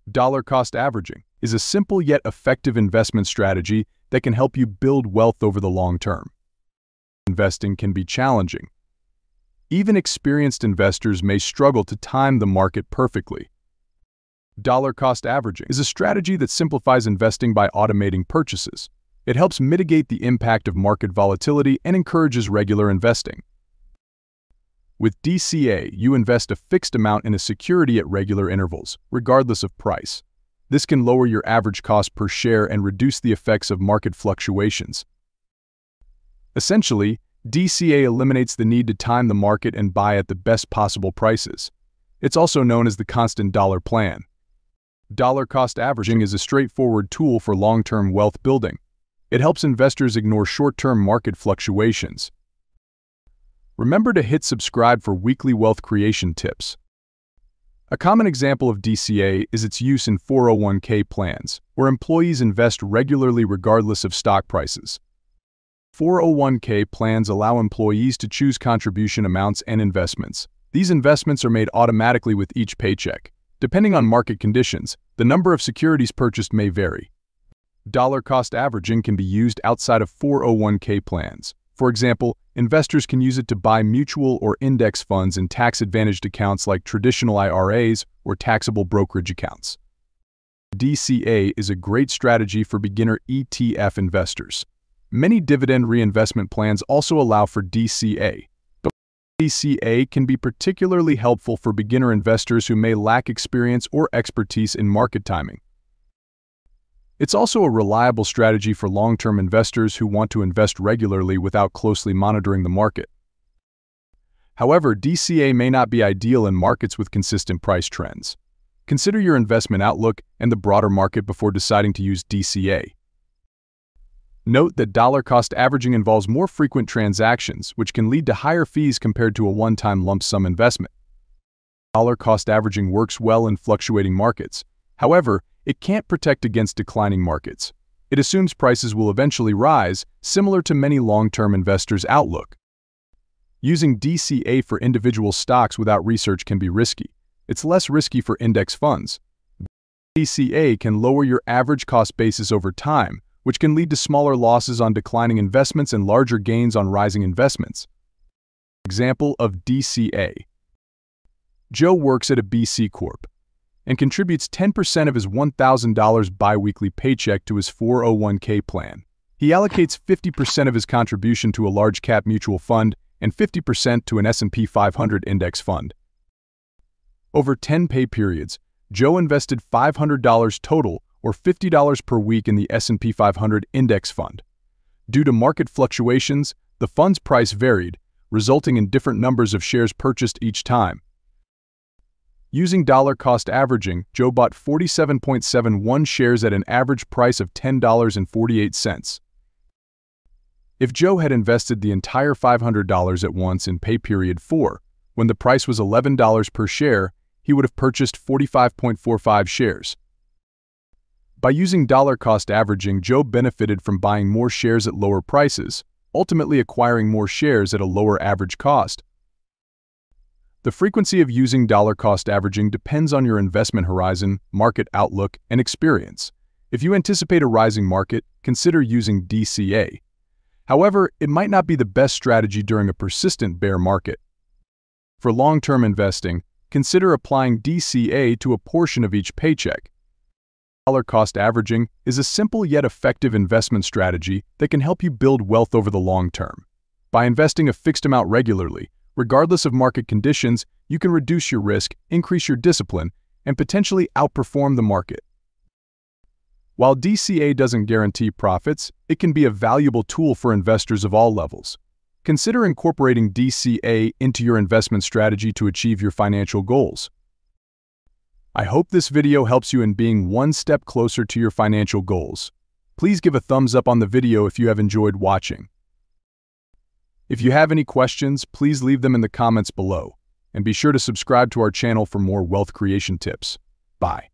Dollar cost averaging is a simple yet effective investment strategy that can help you build wealth over the long term. Investing can be challenging. Even experienced investors may struggle to time the market perfectly. Dollar cost averaging is a strategy that simplifies investing by automating purchases. It helps mitigate the impact of market volatility and encourages regular investing. With DCA, you invest a fixed amount in a security at regular intervals, regardless of price. This can lower your average cost per share and reduce the effects of market fluctuations. Essentially, DCA eliminates the need to time the market and buy at the best possible prices. It's also known as the constant dollar plan. Dollar cost averaging is a straightforward tool for long-term wealth building. It helps investors ignore short-term market fluctuations. Remember to hit subscribe for weekly wealth creation tips. A common example of DCA is its use in 401k plans, where employees invest regularly regardless of stock prices. 401k plans allow employees to choose contribution amounts and investments. These investments are made automatically with each paycheck. Depending on market conditions, the number of securities purchased may vary. Dollar cost averaging can be used outside of 401k plans. For example, investors can use it to buy mutual or index funds in tax-advantaged accounts like traditional IRAs or taxable brokerage accounts. DCA is a great strategy for beginner ETF investors. Many dividend reinvestment plans also allow for DCA, but DCA can be particularly helpful for beginner investors who may lack experience or expertise in market timing. It's also a reliable strategy for long-term investors who want to invest regularly without closely monitoring the market. However, DCA may not be ideal in markets with consistent price trends. Consider your investment outlook and the broader market before deciding to use DCA. Note that dollar cost averaging involves more frequent transactions, which can lead to higher fees compared to a one-time lump sum investment. Dollar cost averaging works well in fluctuating markets. However, it can't protect against declining markets. It assumes prices will eventually rise, similar to many long-term investors' outlook. Using DCA for individual stocks without research can be risky. It's less risky for index funds. DCA can lower your average cost basis over time, which can lead to smaller losses on declining investments and larger gains on rising investments. Example of DCA. Joe works at a BC Corp and contributes 10% of his $1,000 biweekly paycheck to his 401k plan. He allocates 50% of his contribution to a large-cap mutual fund and 50% to an S&P 500 index fund. Over 10 pay periods, Joe invested $500 total, or $50 per week, in the S&P 500 index fund. Due to market fluctuations, the fund's price varied, resulting in different numbers of shares purchased each time. Using dollar cost averaging, Joe bought 47.71 shares at an average price of $10.48. If Joe had invested the entire $500 at once in pay period 4, when the price was $11 per share, he would have purchased 45.45 shares. By using dollar cost averaging, Joe benefited from buying more shares at lower prices, ultimately acquiring more shares at a lower average cost. The frequency of using dollar cost averaging depends on your investment horizon, market outlook, and experience. If you anticipate a rising market, consider using DCA. However, it might not be the best strategy during a persistent bear market. For long-term investing, consider applying DCA to a portion of each paycheck. Dollar cost averaging is a simple yet effective investment strategy that can help you build wealth over the long term. By investing a fixed amount regularly, regardless of market conditions, you can reduce your risk, increase your discipline, and potentially outperform the market. While DCA doesn't guarantee profits, it can be a valuable tool for investors of all levels. Consider incorporating DCA into your investment strategy to achieve your financial goals. I hope this video helps you in being one step closer to your financial goals. Please give a thumbs up on the video if you have enjoyed watching. If you have any questions, please leave them in the comments below, and be sure to subscribe to our channel for more wealth creation tips. Bye.